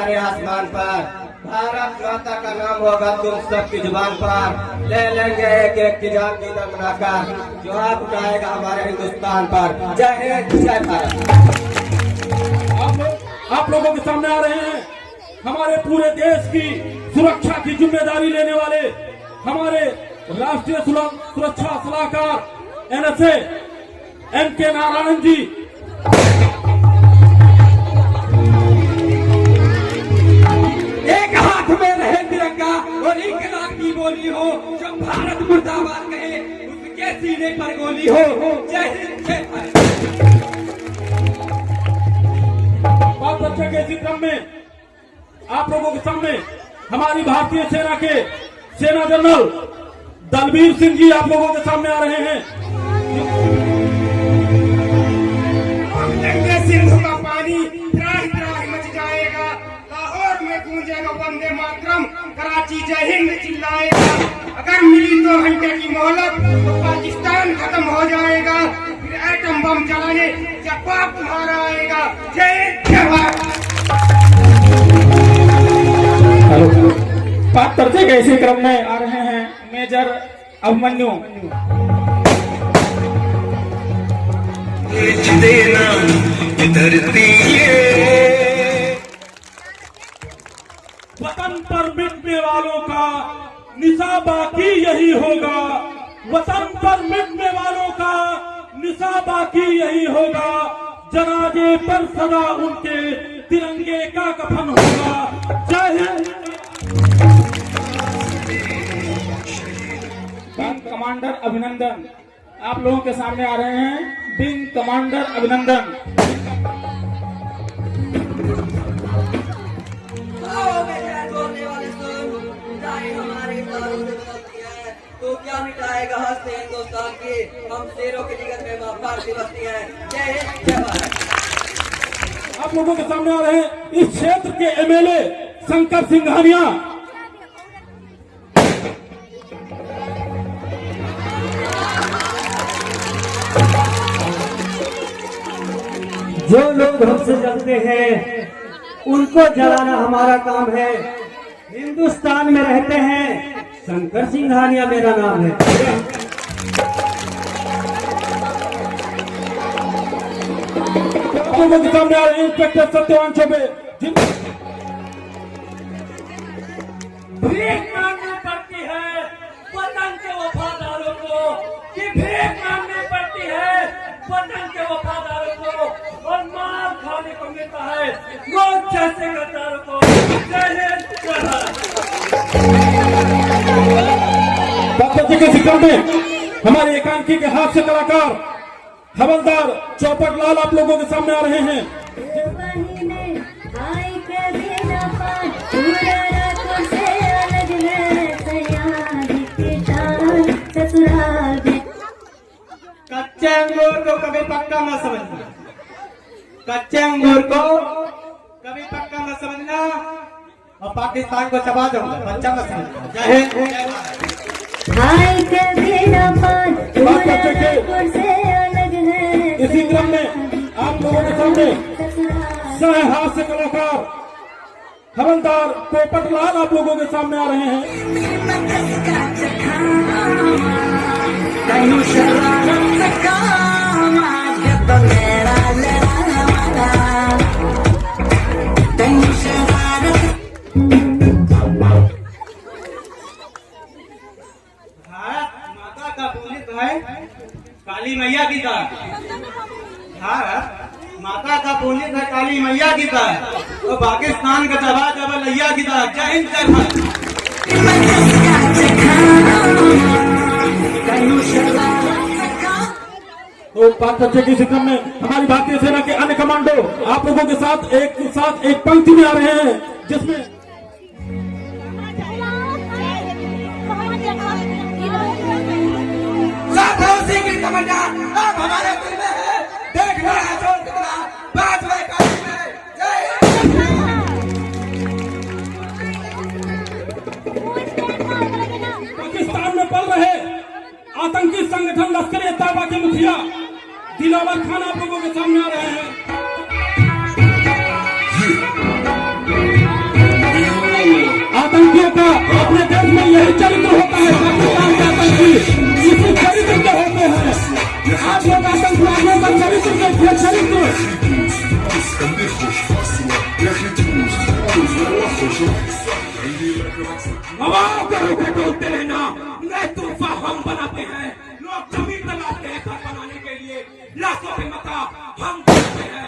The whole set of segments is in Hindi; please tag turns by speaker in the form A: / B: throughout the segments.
A: सारे आसमान पर, भारत माता का नाम होगा तुम सबकी जुबान पर। ले लेंगे एक एक की जान की दम बनाकर, जो हाथ उठाएगा हमारे हिंदुस्तान पर। जय हिंद जय भारत।
B: आप लोगों के सामने आ रहे हैं हमारे पूरे देश की सुरक्षा की जिम्मेदारी लेने वाले हमारे राष्ट्रीय सुरक्षा सलाहकार NSA M.K. नारायण जी।
A: एक हाथ में रहे तिरंगा और इंकलाब की बोली हो, जो भारत मुर्दाबाद कहे उसके सीने पर गोली हो। जय हिंद जय भारत।
B: बहुत अच्छा के इसी क्रम में आप लोगों के सामने हमारी भारतीय सेना के सेना जनरल दलबीर सिंह जी आप लोगों के सामने आ रहे हैं।
C: सिंधु का पानी त्राही त्राही मच जाएगा, लाहौर में गूंजेगा वंदे मातरम, कराची जय हिंद चिल्लाएगा। अगर मिली 2 घंटे की मोहलत तो पाकिस्तान खत्म हो जाएगा, फिर एटम बम चलाने जवाब तुम्हारा आएगा। जय हिंद जय भारत।
B: बात करते के इसी क्रम में आ रहे हैं मेजर अभिमन्यु।
D: देना धरती
B: वतन पर मिटने वालों का निशा बाकी यही होगा, वतन पर मिटने वालों का निशा बाकी यही होगा, जनाजे पर सदा उनके तिरंगे का कफन होगा। जय हिंद। विंग कमांडर अभिनंदन आप लोगों के सामने आ रहे हैं। विंग कमांडर अभिनंदन।
A: तो क्या मिटाएगा हंसते हिंदुस्तान की, हम शेरों की जिगर में भारतीय बस्ती है। जय हिंद जय भारत।
B: आप लोगों के सामने आ रहे हैं इस क्षेत्र के MLA शंकर सिंघानिया।
E: जो लोग हमसे जलते हैं उनको जलाना हमारा काम है। हिंदुस्तान में रहते हैं, शंकर सिंघानिया मेरा नाम है।
B: आप लोगों के सामने आ रहे हैं इंस्पेक्टर सत्यवान चौबे।
F: भीख मांगनी पड़ती है वतन के वफादारों को, कि भीख मांगनी पड़ती है वतन के वफादारों को, और मार खाने को मिलता है लोग जैसे गद्दारों को। जय हिंद जय भारत।
B: डॉक्टर के क्रम में हमारे एकांकी के हास्य कलाकार हवलदार चौपट लाल आप लोगों के सामने आ रहे हैं।
E: कच्चे अंगूर को कभी पक्का मत समझना, कच्चे अंगूर को कभी पक्का मत समझना, और पाकिस्तान को चबा दूंगा, बच्चा मत समझना। जय हिंद जय भारत।
B: इसी क्रम में आप लोगों के सामने सह हास्य कलाकार हवलदार पोपट लाल आप लोगों के सामने आ रहे हैं।
E: भारत माता का पुनित है काली मैया की का। भारत माता का पुनित है काली मैया की का, तो पाकिस्तान का चबा चबा लैया की का। जय हिंद जय भारत।
B: तो बात करते कि इसी क्रम में हमारी भारतीय सेना के अन्य कमांडो आप लोगों के साथ एक पंक्ति में आ रहे हैं, जिसमें
A: अब हमारे दिल में है, देखना है जोर कितना बात में काशी में। जय
B: पाकिस्तान में पल रहे आतंकी संगठन लश्कर-ए-तैयबा के मुखिया दिलावर खान आप लोगों के सामने आ रहे हैं। आतंकियों का अपने देश में यही चरित्र होता है। पाकिस्तान के आतंकी इसी चरित्र के होते हैं। आप लोग आतंकवादियों का चरित्र देखिए, चरित्र। हवाओं के रूप में डोलते रहना, नए तूफा हम बनाते हैं। लोग जमीन लगाते हैं घर बनाने के लिए, लाखों के मता हम बनाते हैं।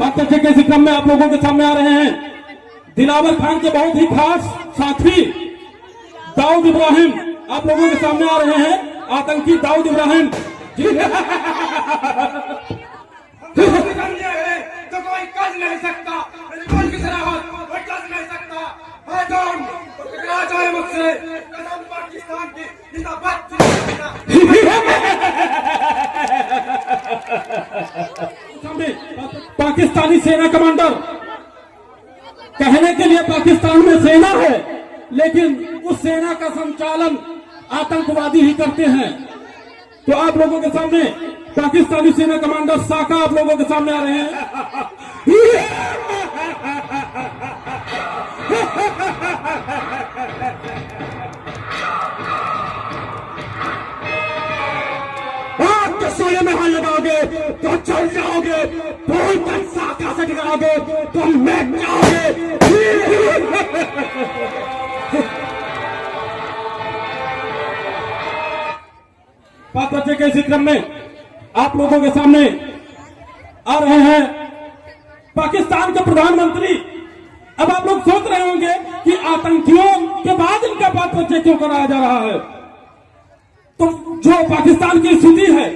B: बात अच्छे के क्रम में आप लोगों के सामने आ रहे हैं दिलावर खान के बहुत ही खास साथी दाऊद इब्राहिम आप लोगों के सामने आ रहे हैं। आतंकी दाऊद इब्राहिम जी
C: समझे है तो कोई कर नहीं सकता, बिल्कुल की तरह कोई कर नहीं सकता। मैं कौन टकरा जाए मुझसे, कसम पाकिस्तान की जिंदाबाद
B: सामने पाकिस्तानी सेना कमांडर कहने के लिए पाकिस्तान में सेना है, लेकिन उस सेना का संचालन आतंकवादी ही करते हैं। तो आप लोगों के सामने पाकिस्तानी सेना कमांडर साका आप लोगों के सामने आ रहे हैं। आप के सोए में हाथ लगाओगे तो चल जाओगे, भूल कर साका से टकराओगे तो मिट जाओगे। बात बच्चे के इसी क्रम में आप लोगों के सामने आ रहे हैं पाकिस्तान के प्रधानमंत्री। अब आप लोग सोच रहे होंगे कि आतंकियों के बाद इनका बात बच्चे क्यों कराया जा रहा है। तो जो पाकिस्तान की स्थिति है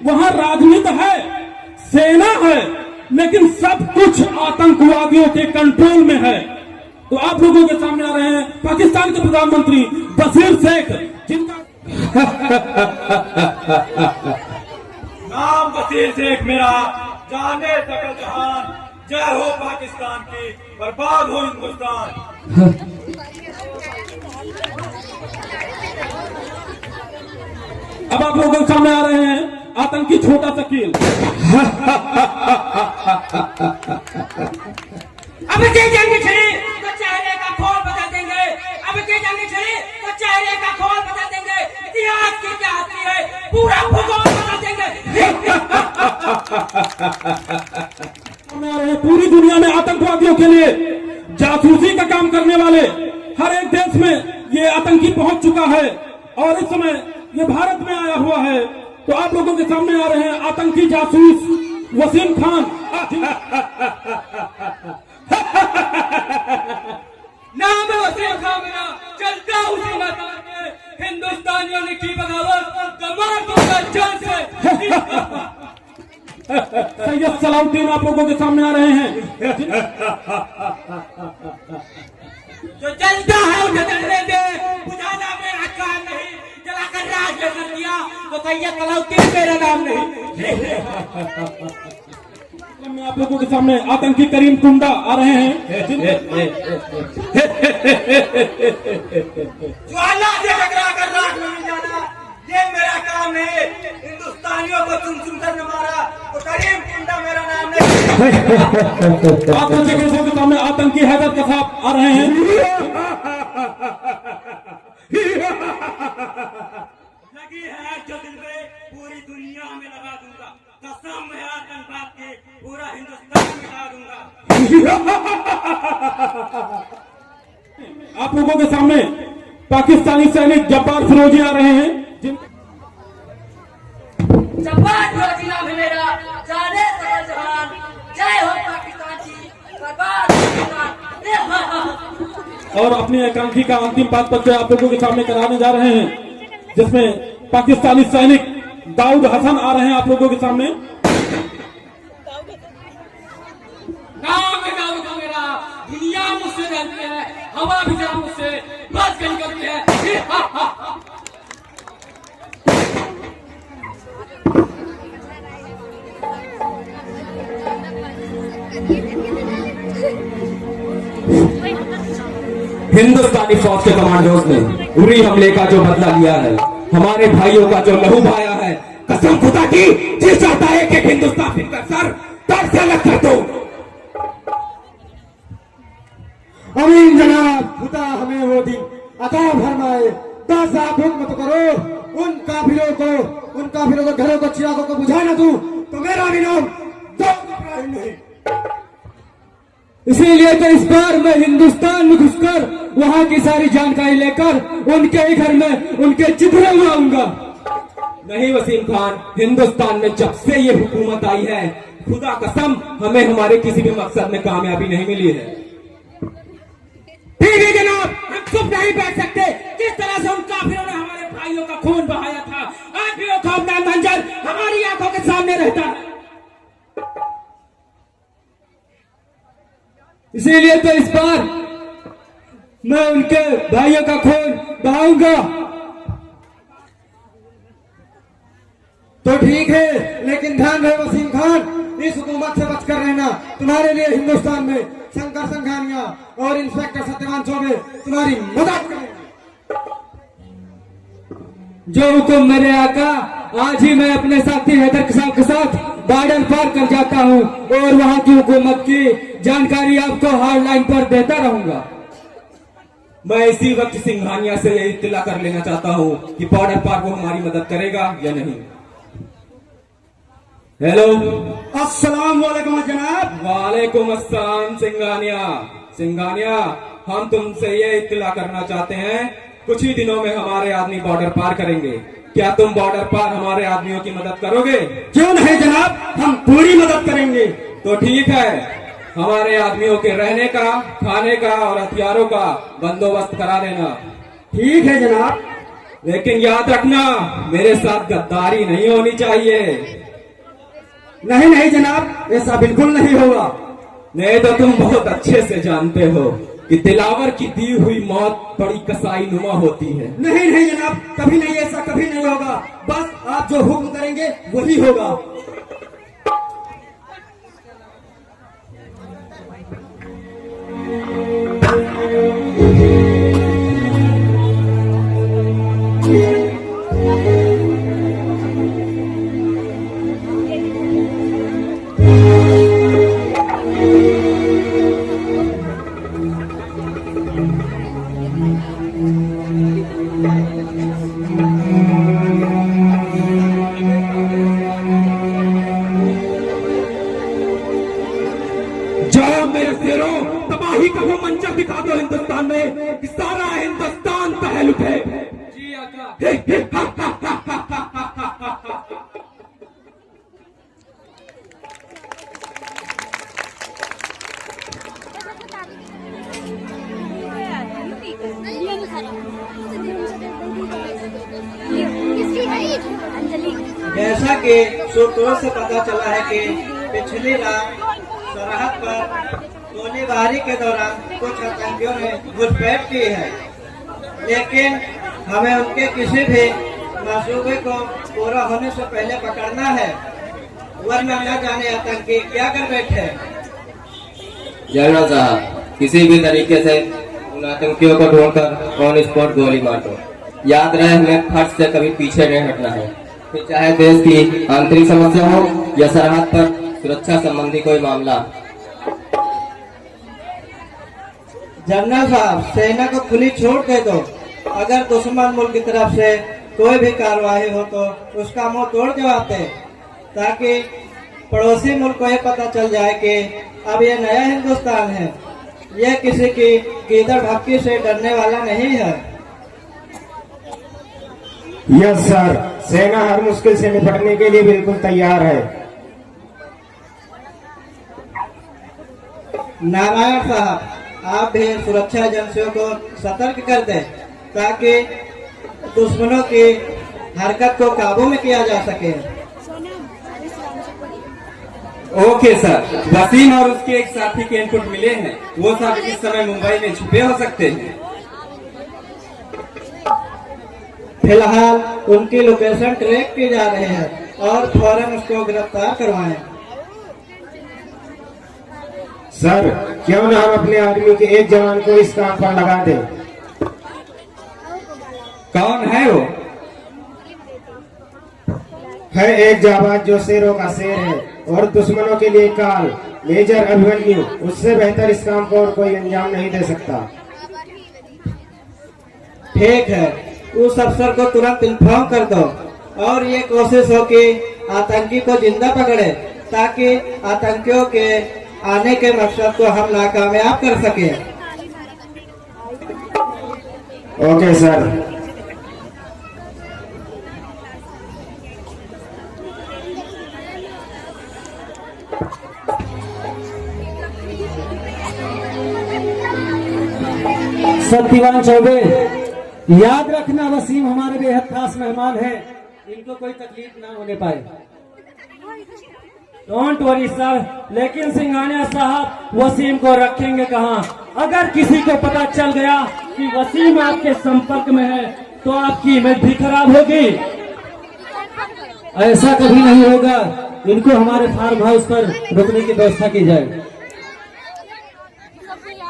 B: वहां राजनीति है, सेना है, लेकिन सब कुछ आतंकवादियों के कंट्रोल में है। तो आप लोगों के सामने आ रहे हैं पाकिस्तान के प्रधानमंत्री बशीर शेख, जिनका
F: नाम बशीर शेख मेरा, जाने सकल जहान। जय हो पाकिस्तान की, बर्बाद हो हिंदुस्तान।
B: अब आप लोगों के सामने आ रहे हैं आतंकी छोटा शकील।
C: अब के जंग छड़ी तो चेहरे का खोल बता देंगे, अब के जंग छड़ी तो चेहरे का खोल बता देंगे। इतिहास की क्या हस्ती है, पूरा भूगोल बता देंगे।
B: सामने आ रहे हैं पूरी दुनिया में आतंकवादियों के लिए जासूसी का काम करने वाले हर एक देश में ये आतंकी पहुंच चुका है और इस समय ये भारत में आया हुआ है। तो आप लोगों के सामने आ रहे हैं आतंकी जासूस वसीम खान।
C: नाम है वसीम खान मेरा, चलता उसी मैदान में। हिंदुस्तानियों ने की बगावत, कमाल दूंगा जान से।
B: सैयद सलाउद्दीन आप लोगों के सामने आ रहे हैं।
C: जो जलता है उसे जलने दे, बुझाना मेरा काम नहीं। जलाकर राज कर दिया तो सैयद सलाउद्दीन मेरा नाम नहीं।
B: मैं आप लोगों के सामने आतंकी करीम कुंडा आ रहे हैं।
C: ज्वाला से टकरा कर राख में मिल जाना, ये मेरा काम है। हिंदुस्तानियों को चुन कर न मारा तो करीम कुंडा मेरा नाम नहीं।
B: आतंकी के सामने आतंकी हैदर कसाब आ रहे हैं।
F: लगी है जो दिल में, पूरी दुनिया में लगा दूंगा। कसम है आतंकवाद की, पूरा हिंदुस्तान मिटा दूंगा।
B: आप लोगों के सामने पाकिस्तानी सैनिक जब्बार फिरोजी आ रहे हैं।
G: जब्बार फिरोजी नाम है मेरा, जाने सकल जहान। जय हो पाकिस्तान की, बर्बाद हो हिंदुस्तान।
B: और अपनी आकांक्षी का अंतिम बात पत्र आप लोगों के सामने कराने जा रहे हैं, जिसमें पाकिस्तानी सैनिक दाऊद हसन आ रहे हैं आप लोगों के सामने।
C: नाम है दाऊद का मेरा, दुनिया मुझसे डरती है, हवा भी जरा मुझसे बच गई करती है।
A: हिंदुस्तानी फौज के कमांडोज ने उरी हमले का जो बदला लिया है, हमारे भाइयों का जो लहू बहाया है, कसम खुदा की जी चाहता है कि हिंदुस्तान फिर सर तड़ से अलग कर दो।
H: अमीन जनाब, खुदा हमें वो दिन अता फरमाए। दस आप हुक्म तो करो, उन काफिरों को घरों को चिरागों को बुझा न दूं तो मेरा भी नाम दो इब्राहिम नहीं। इसीलिए तो इस बार मैं हिंदुस्तान में घुसकर वहां की सारी जानकारी लेकर उनके ही घर में उनके चिथड़े उड़ाऊंगा।
A: नहीं वसीम खान, हिंदुस्तान में जब से ये हुकूमत आई है, खुदा कसम हमें हमारे किसी भी मकसद में कामयाबी नहीं मिली है।
H: ठीक है जनाब, हम चुप नहीं बैठ सकते। किस तरह से उन काफिरों ने हमारे भाइयों का खून बहाया था, आज भी वो खौफनाक मंजर हमारी आंखों के सामने रहता है। इसीलिए तो इस बार मैं उनके भाइयों का खून बहाऊंगा। तो ठीक है, लेकिन ध्यान रहे वसीम खान, इस हुकूमत से बचकर रहना। तुम्हारे लिए हिंदुस्तान में शंकर संघानिया और इंस्पेक्टर सत्यवान चौबे तुम्हारी मदद करेंगे। जो हुक्म मेरे आका, आज ही मैं अपने साथी हैदर साहब के साथ बॉर्डर पार कर जाता हूँ और वहाँ की हुकूमत की जानकारी आपको हार्ड लाइन पर देता रहूंगा।
A: मैं इसी वक्त सिंघानिया से यही इत्तला कर लेना चाहता हूँ कि बॉर्डर पार वो हमारी मदद करेगा या नहीं। हेलो,
H: अस्सलाम वालेकुम जनाब।
A: वालेकुम अस्सलाम सिंघानिया, हम तुमसे ये इत्तला करना चाहते हैं, कुछ ही दिनों में हमारे आदमी बॉर्डर पार करेंगे। क्या तुम बॉर्डर पार हमारे आदमियों की मदद करोगे?
H: क्यों नहीं जनाब, हम पूरी मदद करेंगे।
A: तो ठीक है, हमारे आदमियों के रहने का, खाने का और हथियारों का बंदोबस्त करा देना।
H: ठीक है जनाब,
A: लेकिन याद रखना, मेरे साथ गद्दारी नहीं होनी चाहिए।
H: नहीं जनाब, ऐसा बिल्कुल नहीं होगा।
A: नहीं तो तुम बहुत अच्छे से जानते हो कि दिलावर की दी हुई मौत बड़ी कसाई नुमा होती है।
H: नहीं जनाब, कभी नहीं, ऐसा कभी नहीं होगा। बस आप जो हुक्म करेंगे वही होगा।
A: जाओ मेरे शेरों, तबाही का वो मंजर दिखा दो हिंदुस्तान में कि सारा हिंदुस्तान तहलुक है। जी आका।
E: जैसा कि सूत्रों से पता चला है कि पिछली रात सरहद पर गोलीबारी के दौरान कुछ आतंकियों ने घुसपैठ की है, लेकिन हमें उनके किसी भी मंसूबे को पूरा होने से पहले पकड़ना है, वरना न जाने आतंकी क्या कर बैठे।
A: जनरल साहब, किसी भी तरीके से उन आतंकियों को ढूंढकर ऑन स्पॉट गोली मार दो। याद रहे, हमें फर्ज से कभी पीछे नहीं हटना है, फिर चाहे देश की आंतरिक समस्या हो या सरहद पर सुरक्षा संबंधी कोई मामला।
E: जनरल साहब, सेना को खुली छूट दे दो। अगर दुश्मन मुल्क की तरफ से कोई भी कार्रवाई हो तो उसका मुंह तोड़ जवाब दे, ताकि पड़ोसी मुल्क को यह पता चल जाए कि अब ये नया हिंदुस्तान है, यह किसी की गीदड़ भक्की से डरने वाला नहीं है।
H: यस सर, सेना हर मुश्किल से निपटने के लिए बिल्कुल तैयार है।
E: नारायण साहब, आप भी सुरक्षा एजेंसियों को सतर्क कर दें ताकि दुश्मनों की हरकत को काबू में किया जा सके।
A: ओके सर, वसीम और उसके एक साथी के इनपुट मिले हैं, वो सब इस समय मुंबई में छुपे हो सकते हैं।
E: फिलहाल उनकी लोकेशन ट्रैक की जा रही है और फौरन उसको गिरफ्तार करवाएं।
C: सर, क्यों ना हम अपने आर्मी के एक जवान को इस काम पर लगा दें?
E: कौन है वो?
C: है एक जाबाज जो शेरों का शेर है और दुश्मनों के लिए काल, मेजर अभिमन्यु। उससे बेहतर इस काम को और कोई अंजाम नहीं दे सकता।
E: ठीक है, उस अफसर को तुरंत इन्फॉर्म कर दो और ये कोशिश हो कि आतंकी को जिंदा पकड़े, ताकि आतंकियों के आने के मकसद को हम नाकामयाब कर सके।
C: Okay sir.
H: सत्यवान चौबे, याद रखना वसीम हमारे बेहद खास मेहमान हैं, इनको कोई तकलीफ ना होने पाए। डोंट वरी सर, लेकिन सिंघानिया साहब वसीम को रखेंगे कहाँ? अगर किसी को पता चल गया कि वसीम आपके संपर्क में है तो आपकी इमेज भी खराब होगी। ऐसा कभी नहीं होगा, इनको हमारे फार्म हाउस पर रुकने की व्यवस्था की जाए।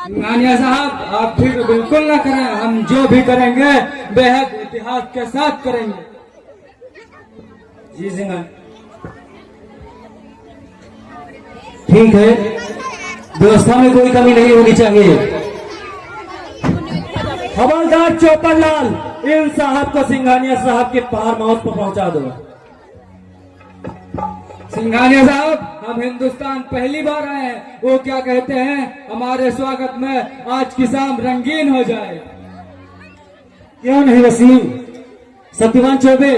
E: सिंघानिया साहब, आप फिक्र बिल्कुल ना करें, हम जो भी करेंगे बेहद इतिहास के साथ करेंगे।
H: जी सिंघानिया, ठीक है, व्यवस्था में कोई कमी नहीं होनी चाहिए। हवलदार चौपरलाल, इन साहब को सिंघानिया साहब के फार्म हाउस पर पहुंचा दो।
E: सिंघानिया साहब, हम हिंदुस्तान पहली बार आए हैं, वो क्या कहते हैं, हमारे स्वागत में आज की शाम रंगीन हो जाए।
H: क्यों नहीं वसीम? सत्यवान चौबे,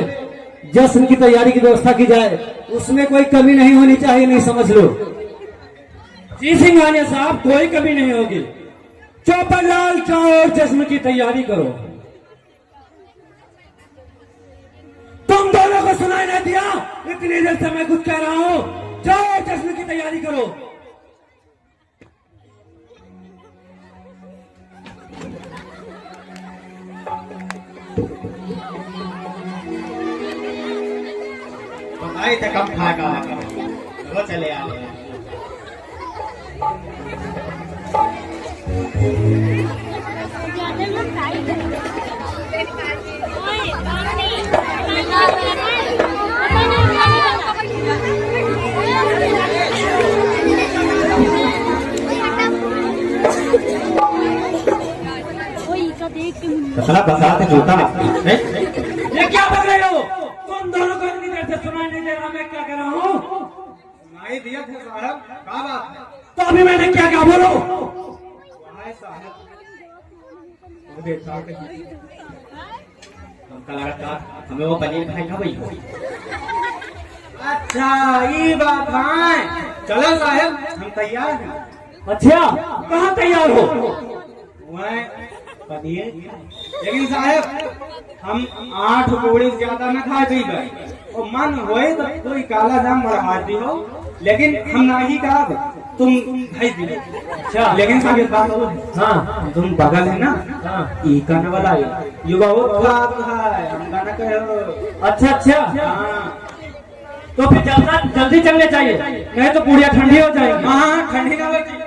H: जश्न की तैयारी की व्यवस्था की जाए, उसमें कोई कमी नहीं होनी चाहिए, नहीं समझ लो। जी सिंघानिया साहब, कोई कमी नहीं होगी। चौपरलाल, जाओ और जश्न की तैयारी करो। तुम दोनों को सुनाई नहीं दिया? इतनी देर से मैं कुछ कह रहा हूं, जाओ जश्न की तैयारी करो।
E: आई तो कम खाएगा, वो चले आ रहे हैं।
H: बसाते जूता, ये क्या कर रहे हो तुम दोनों को? इतनी देर से सुनाई नहीं दे रहा मैं क्या कर रहा हूँ?
E: सुनाई दिया था साहब, क्या बात है?
H: तो अभी मैंने क्या क्या बोलो?
E: हमका लगा हमें वो पनीर खाई खा भाई। अच्छा, ये बात है। चलो साहब, हम तैयार हैं।
H: अच्छा, कहाँ तैयार हो?
E: वह पनीर, लेकिन साहब हम 8 पूरी ज्यादा न खा पी गए और मन होए तो कोई काला जाम बढ़ा दी हो, लेकिन हम ना ही कहा तुम भाई दिले।
H: अच्छा,
E: लेकिन साहब ये बात हो,
H: हाँ,
E: तुम बगल है ना,
H: हाँ,
E: ई करने वाला है, ये बहुत बात है, हम गाना कहो।
H: अच्छा अच्छा,
E: हाँ,
H: तो फिर जल्दी चलने चाहिए, नहीं तो पूड़ियाँ ठंडी हो जाएगी।
E: हाँ, ठंडी ना लगी।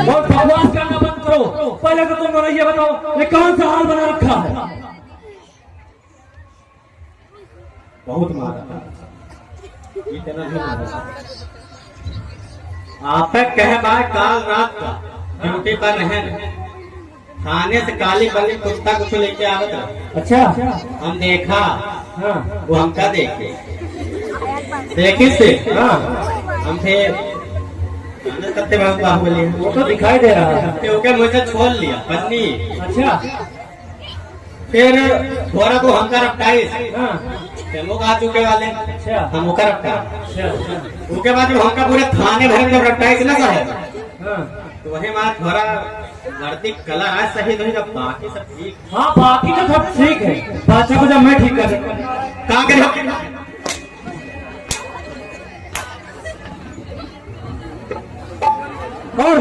H: और बकवास करना बंद करो। पहले तो तुम दोनों ये बताओ, ये कौन सा हाल बना रखा है?
E: बहुत मारा, इतना भी मारा। आप कह बार काल रात का ड्यूटी पर रहे, थाने से काली बल्ली कुत्ता कुछ लेके आवत रहा।
H: अच्छा,
E: हम देखा,
H: हाँ,
E: वो हमका देखे से,
H: हाँ,
E: हम फिर करते बाहुबली,
H: वो तो दिखाई दे रहा है।
E: ओके मुझे छोड़ लिया पत्नी।
H: अच्छा,
E: फिर थोड़ा को हमका रफ्ताई,
H: हाँ,
E: वो आ चुके वाले,
H: अच्छा,
E: हम ओका रफ्ता।
H: अच्छा, अच्छा,
E: उसके बाद हमका पूरे थाने भर में रफ्ताई से ना साहब,
H: हाँ,
E: तो वही बात थोड़ा वर्दी कलर आज सही नहीं, जब बाकी सब ठीक।
H: हाँ, बाकी तो सब ठीक है, बादशाह को जब मैं ठीक कर सकता।
E: कहाँ के
F: और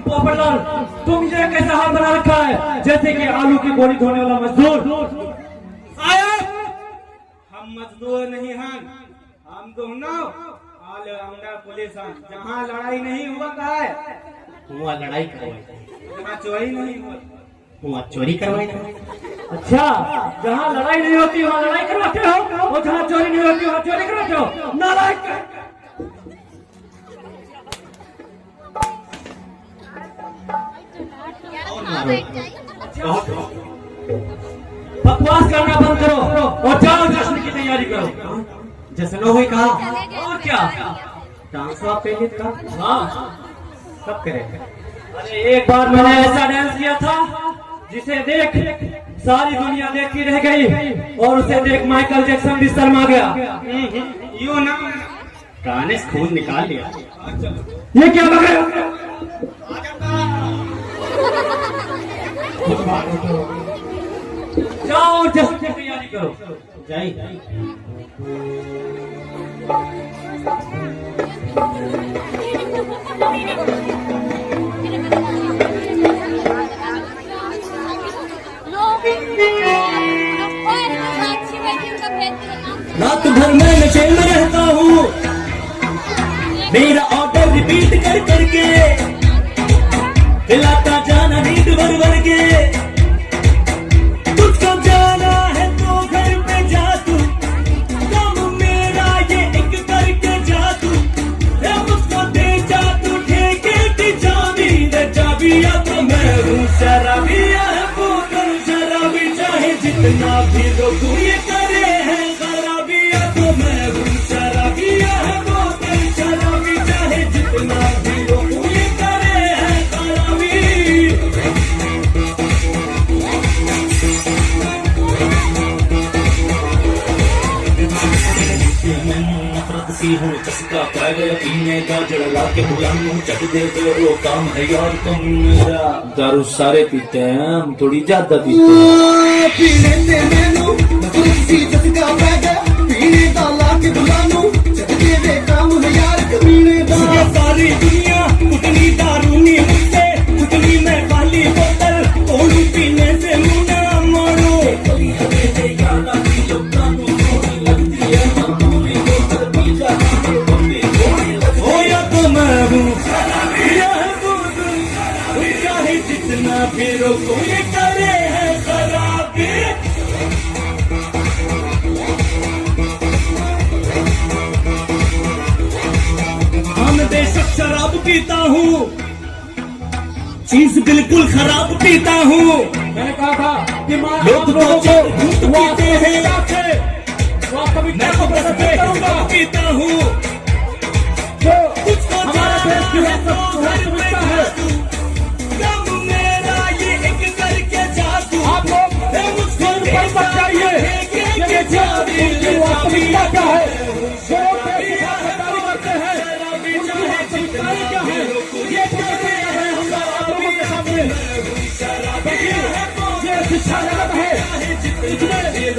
F: पोपटलाल, तुम ये कैसा हाथ बना रखा है जैसे कि आलू की बोरी धोने वाला मजदूर।
E: साहब, हम मजदूर नहीं हैं, हम दोनों ऑलराउंडर पुलिस हैं। जहाँ लड़ाई नहीं हुआ है
A: हुआ लड़ाई करवाई,
E: जहाँ चोरी नहीं हुआ
A: हुआ चोरी करवाई।
F: अच्छा, जहाँ लड़ाई नहीं होती वहाँ लड़ाई करवाते हो, और जहाँ चोरी नहीं होती वहाँ चोरी करवाते हो। नालायक! बकवास करना बंद करो और जाओ जश्न की तैयारी करो।
A: जश्न हुई कहा?
F: और क्या?
A: डांस हुआ पहले का?
F: हाँ,
A: कब करेंगे?
F: अरे एक बार मैंने ऐसा डांस किया था जिसे देख सारी दुनिया देखती रह गई, और उसे देख माइकल जैक्सन भी शर्मा गया।
E: यू ना
A: गाने से खून निकाल लिया।
F: ये क्या लग रहा है? जाओ और जश्न की तैयारी करो।
A: जाई
F: रात भर मैं नशे में रहता हूँ, मेरा ऑर्डर रिपीट कर करके दिलाता जाना नींद भर भर के। तुझको जाना है तो घर पे जा तू, काम मेरा ये एक करके जा तू, मुझको दे जा तू ठेके की चाबी, दे चाबिया तो मैं हूँ शराबिया है बोतल शराबी, चाहे जितना भी लोग ये करे हैं खराबिया तो मैं हूँ शराबिया है बोतल शराबी, चाहे जितना भी लोग ये करे हैं खराबी। नफरत सी हूँ चस्का पै गया पीने का, जड़ा के बुलाऊं चट दे दे वो काम है यार तुम मेरा। दारू सारे पीते हैं, हम थोड़ी ज्यादा पीते हैं।
H: पीने से मैनू सी चस्का पै गया, पीने का लाके बुलानू चट दे दे काम है यार कमीने दा।
F: ये सारी दुनिया उतनी दारू नहीं मुझसे, उतनी मैं खाली बोतल तोड़ू पीने से मुँह ना मोड़ू। जितना फिर कोई करे है खराबी। हाँ मैं बेशक शराब पीता हूँ, चीज बिल्कुल खराब पीता हूँ। मैंने कहा था कि लोग तो पीते हैं, मैं तो पीता हूँ। हमारा देश जो है सब समझता है। आप लोग मुझको पता चाहिए कि वास्तविकता क्या है, जो गद्दारी करते हैं उनकी वास्तविकता क्या है, ये कहते हैं हम लोगों के सामने। ये शिक्षा गलत है, इसलिए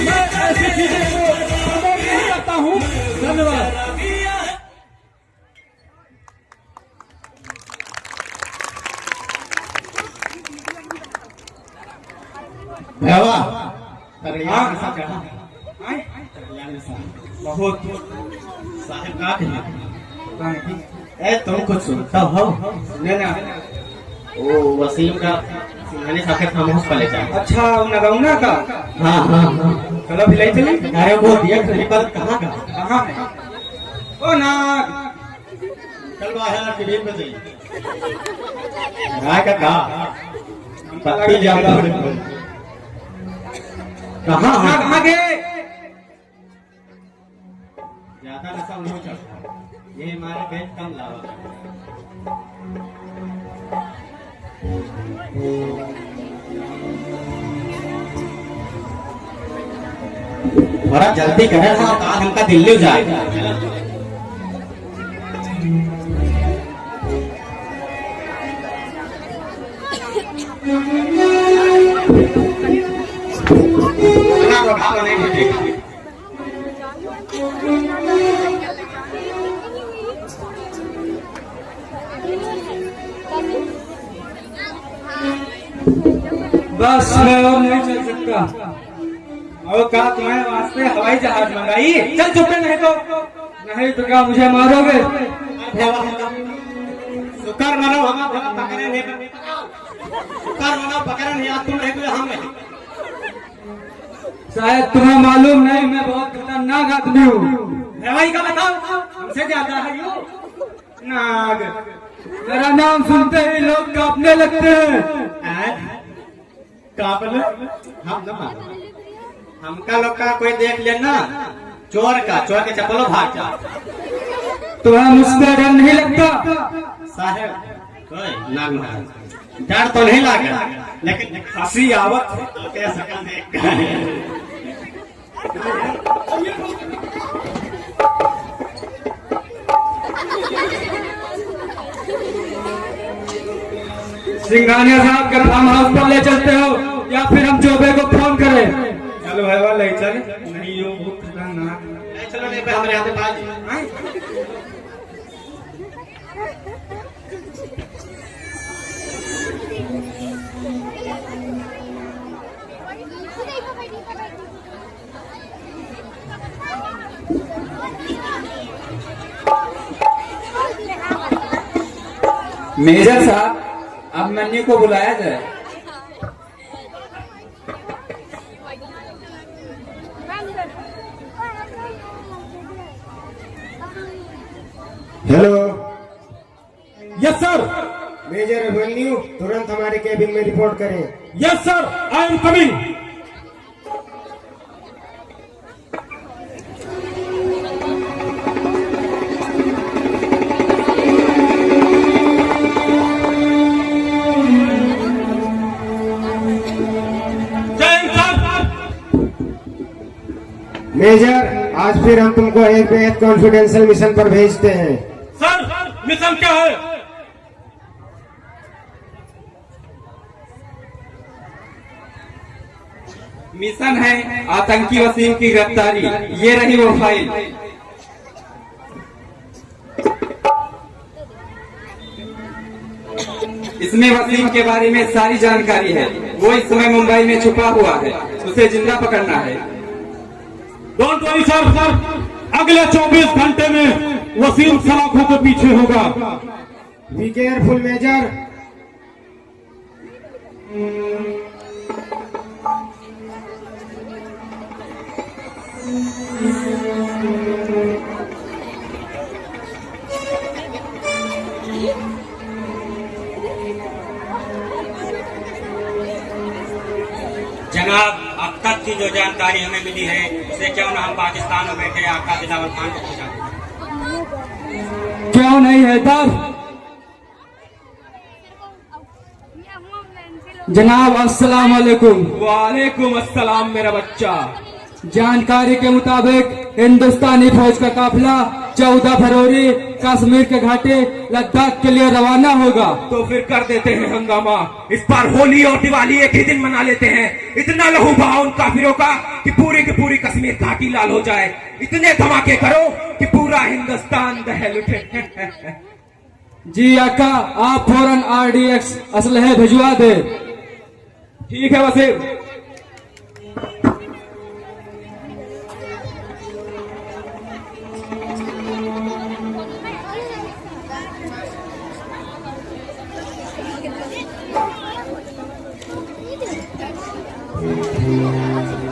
F: मैं ऐसी चीजें को प्रमोट नहीं करता हूँ। धन्यवाद।
H: भैया
E: बहुत
A: साहब का कहिए तुम कुछ सुनता हो?
E: सुने ना,
A: ओ वसीम का सिंघानी साखर खामोश पले जाए।
E: अच्छा नगौना का?
A: हाँ हाँ हाँ,
E: चलो भिलाई चले।
A: अरे वो दिया पर कहाँ का?
E: कहाँ है? ओ नाग,
A: चल बाहर टीवी पे चलिए। राय का कहा पत्ती ज्यादा कहाँ है?
E: कहाँ गए?
A: ज्यादा नशा नहीं चढ़ता, ये हमारे पेट कम लावा। थोड़ा जल्दी करे ना, आज हमका दिल्ली जाए।
E: बस मैं और नहीं चल सकता। और क्या तुम्हारे वास्ते हवाई जहाज मंगाई? चल चुप नहीं तो क्या मुझे मारोगे?
C: शुक्र मनो हम पकड़े नहीं, शुक्र मनो पकड़े नहीं, तुम नहीं तो हम नहीं।
E: शायद तुम्हें मालूम नहीं, मैं बहुत खतरनाक आदमी हूँ। हवाई का बताओ, हमसे ज्यादा है यो नाग। मेरा नाम सुनते ही लोग कांपने लगते हैं।
C: कांपने? हम न मानो, हमका लोग का कोई देख लेना, चोर के चप्पलों भाग जा।
E: तुम्हें मुझसे डर नहीं लगता?
C: साहेब कोई नाग महाराज डर तो नहीं लगा, लेकिन हंसी आवत है सकल देख।
E: सिंघानिया साहब के फार्म हाउस पर ले चलते हो या फिर हम चौबे को फोन करें? चलो है वाला चल। नहीं यो बहुत खतरनाक।
C: चलो नहीं हमारे यहाँ बाज।
E: मेजर साहब, अब मन्नी को बुलाया जाए।
H: Hello
B: yes sir.
H: Major Abhimanyu, तुरंत हमारे केबिन में रिपोर्ट करें।
B: Yes sir, I am coming.
H: Major, आज फिर हम तुमको एक बेहद कॉन्फिडेंशियल मिशन पर भेजते हैं।
B: सर, मिशन क्या है?
A: मिशन है आतंकी वसीम की गिरफ्तारी। ये रही वो फाइल। इसमें वसीम के बारे में सारी जानकारी है। वो इस समय मुंबई में छुपा हुआ है, उसे जिंदा पकड़ना है।
B: डोंट वरी सर, अगले 24 घंटे में वसीम सलाखों के पीछे होगा।
H: Be careful major.
C: जनाब, अब तक की जो जानकारी हमें मिली है उसे क्यों ना हम पाकिस्तान में बैठे आका बिलावल खान को पूछा।
E: क्यों नहीं है दर? जनाब अस्सलाम वालेकुम।
A: वालेकुम अस्सलाम मेरा बच्चा।
E: जानकारी के मुताबिक हिंदुस्तानी फौज का काफिला 14 फरवरी कश्मीर के घाटे लद्दाख के लिए रवाना होगा।
A: तो फिर कर देते हैं हंगामा। इस बार होली और दिवाली एक ही दिन मना लेते हैं। इतना लहू बहाओ उन काफिरों का कि पूरी की पूरी कश्मीर घाटी लाल हो जाए। इतने धमाके करो कि पूरा हिंदुस्तान दहल उठे।
E: जी आका, आप फौरन RDX असलहे भिजवा दे।
A: ठीक है वसीम।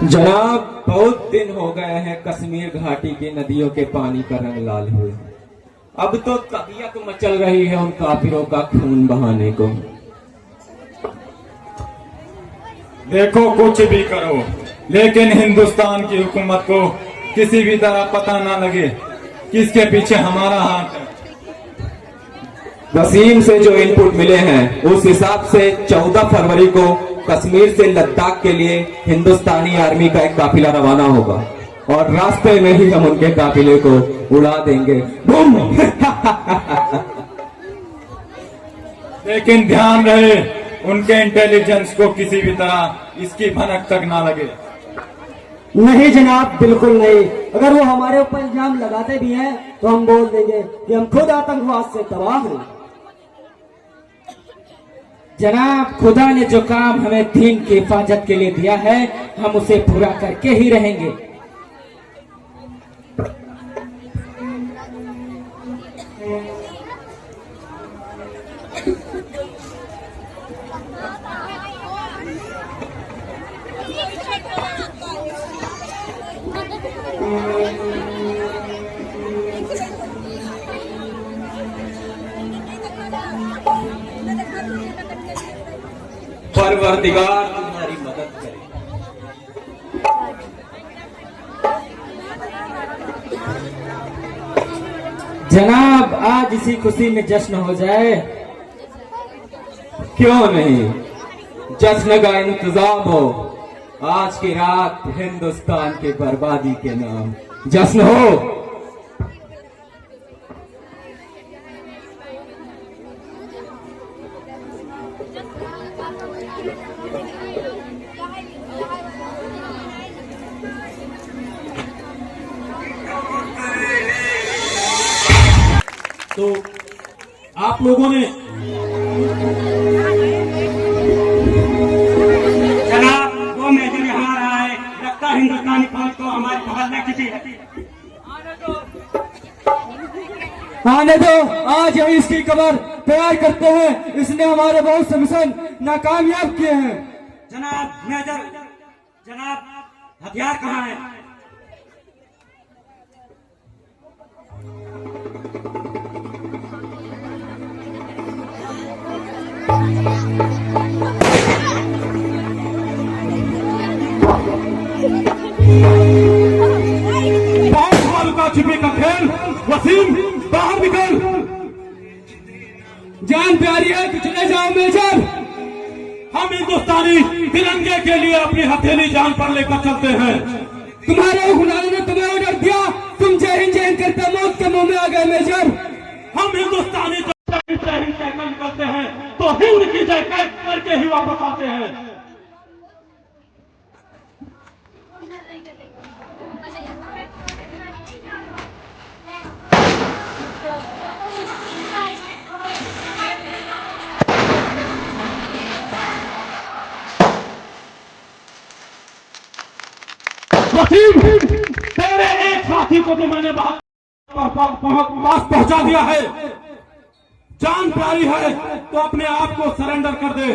A: जनाब, बहुत दिन हो गए हैं कश्मीर घाटी की नदियों के पानी का रंग लाल हुए। अब तो तबीयत मचल रही है उन काफिरों का खून बहाने को।
I: देखो, कुछ भी करो, लेकिन हिंदुस्तान की हुकूमत को किसी भी तरह पता ना लगे किसके पीछे हमारा हाथ है।
A: वसीम से जो इनपुट मिले हैं उस हिसाब से 14 फरवरी को कश्मीर से लद्दाख के लिए हिंदुस्तानी आर्मी का एक काफिला रवाना होगा और रास्ते में ही हम उनके काफिले को उड़ा देंगे। बूम।
I: लेकिन ध्यान रहे, उनके इंटेलिजेंस को किसी भी तरह इसकी भनक तक ना लगे।
H: नहीं जनाब, बिल्कुल नहीं। अगर वो हमारे ऊपर इल्जाम लगाते भी हैं तो हम बोल देंगे कि हम खुद आतंकवाद से तबाह हैं।
A: जनाब, खुदा ने जो काम हमें दीन की हिफाजत के लिए दिया है, हम उसे पूरा करके ही रहेंगे। परवरदिगार तुम्हारी मदद करे। जनाब, आज इसी खुशी में जश्न हो जाए। क्यों नहीं, जश्न का इंतजाम हो। आज की रात हिंदुस्तान की बर्बादी के नाम जश्न हो।
B: तो आप लोगों ने
C: जनाब, वो मेजर यहाँ रहा है, लगता है हिंदुस्तानी फौज को हमारी पकड़ में किसी है।
H: आने दो, आज हम इसकी खबर तैयार करते हैं। इसने हमारे बहुत से मिशन नाकामयाब किए हैं।
C: जनाब मेजर, जनाब हथियार कहाँ है?
B: का छिपे का खेल। वसीम, बाहर निकल।
H: जान प्यारी है तो चले जाओ मेजर।
B: हम हिंदुस्तानी तिरंगे के लिए अपनी हथेली जान पर लेकर चलते हैं।
H: तुम्हारे खुदा ने तुम्हें ऑर्डर दिया, तुम जय हिंद करते मौत के मुंह में आ गए मेजर।
B: हम हिंदुस्तानी जय हिंद कहकर निकलते हैं तो हिंद की जय करके ही वापस आते हैं। वसीम, तेरे एक साथी को तो मैंने पास पहुंचा दिया है। जान प्यारी है तो अपने आप को सरेंडर कर दे।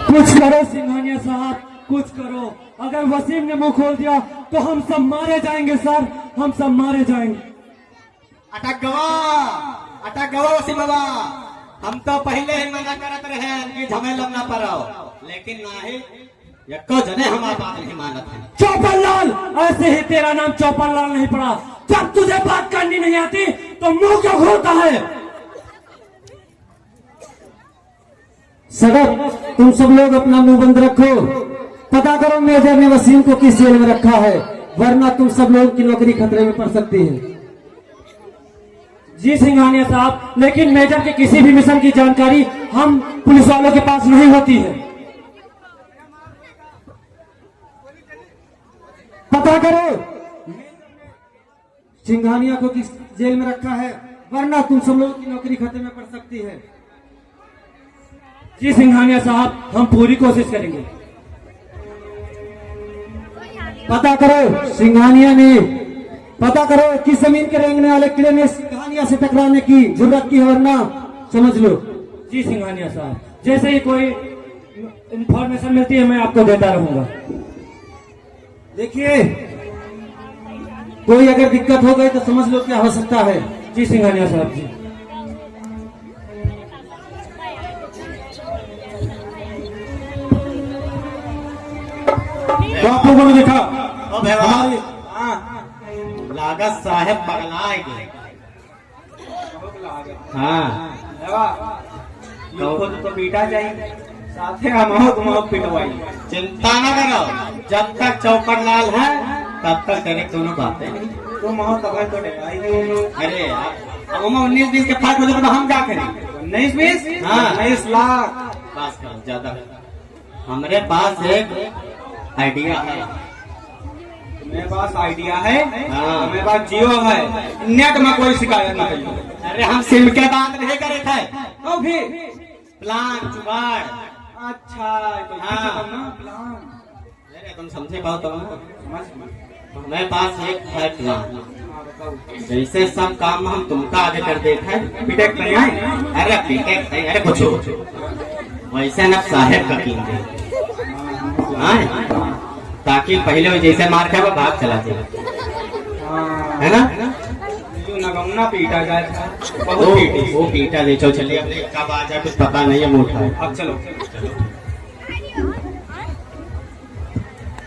H: कुछ करो सिंघानिया साहब, कुछ करो। अगर वसीम ने मुंह खोल दिया तो हम सब मारे जाएंगे सर, हम सब मारे जाएंगे।
A: अटक गवा वसीम बाबा। हम तो पहले ही मना करत रहे कि झमेला ना पड़ो, लेकिन नाही यक्को जने हमारी बात नहीं मानत है।
H: चौपन लाल, ऐसे ही तेरा नाम चौपन लाल नहीं पड़ा। जब तुझे बात करनी नहीं आती तो मुंह क्यों खोलता है? सदर, तुम सब लोग अपना मुंह बंद रखो। पता करो मेजर ने वसीम को किस जेल में रखा है, वरना तुम सब लोगों की नौकरी खतरे में पड़ सकती है। जी सिंघानिया साहब, लेकिन मेजर के किसी भी मिशन की जानकारी हम पुलिस वालों के पास नहीं होती है। पता करो सिंघानिया को किस जेल में रखा है, वरना तुम सब लोगों की नौकरी खतरे में पड़ सकती है।
F: जी सिंघानिया साहब, हम पूरी कोशिश करेंगे।
H: पता करो सिंघानिया ने, पता करो किस जमीन के रेंगने वाले किले ने सिंघानिया से टकराने की जरूरत की है, वरना समझ लो।
F: जी सिंघानिया साहब, जैसे ही कोई इंफॉर्मेशन मिलती है मैं आपको देता रहूंगा।
H: देखिए, कोई अगर दिक्कत हो गई तो समझ लो क्या हो सकता है।
F: जी सिंघानिया साहब जी।
B: तो आप लोगों ने देखा
E: हमारी लागत साहेब पगलाएंगे। हाँ तो पीटा जाएंगे, साथे हम पिटवाई। चिंता न करो, जब तक चौकट लाल है तब तक तेरे दोनों बातें नहीं। तो महो तब तो डराई। अरे यार, अब 19-20 के फर्क हो जाए तो हम क्या करें? 19-20? हाँ 19 लाख। बस करो, ज्यादा हमारे पास एक आइडिया है। मेरे पास आइडिया है। हाँ मेरे पास जियो है, नेट में कोई शिकायत नहीं। अरे हम सिम के बात नहीं करे थे तो भी प्लान जुगाड़। अच्छा तो हाँ प्लान। अरे तुम समझे पाओ तो हमारे पास एक है प्लान। जैसे सब काम हम तुमका आगे कर देते हैं। बीटेक नहीं आए? अरे बीटेक नहीं, अरे कुछ वैसे न साहेब का कीन दे, ताकि पहले वो जैसे मार खाए वो भाग चला जाए, है ना? नगमना पीटा जाए, वो पीटा दे। चलिए अब कब आ जाए कुछ पता नहीं है, मोटा है। अब चलो।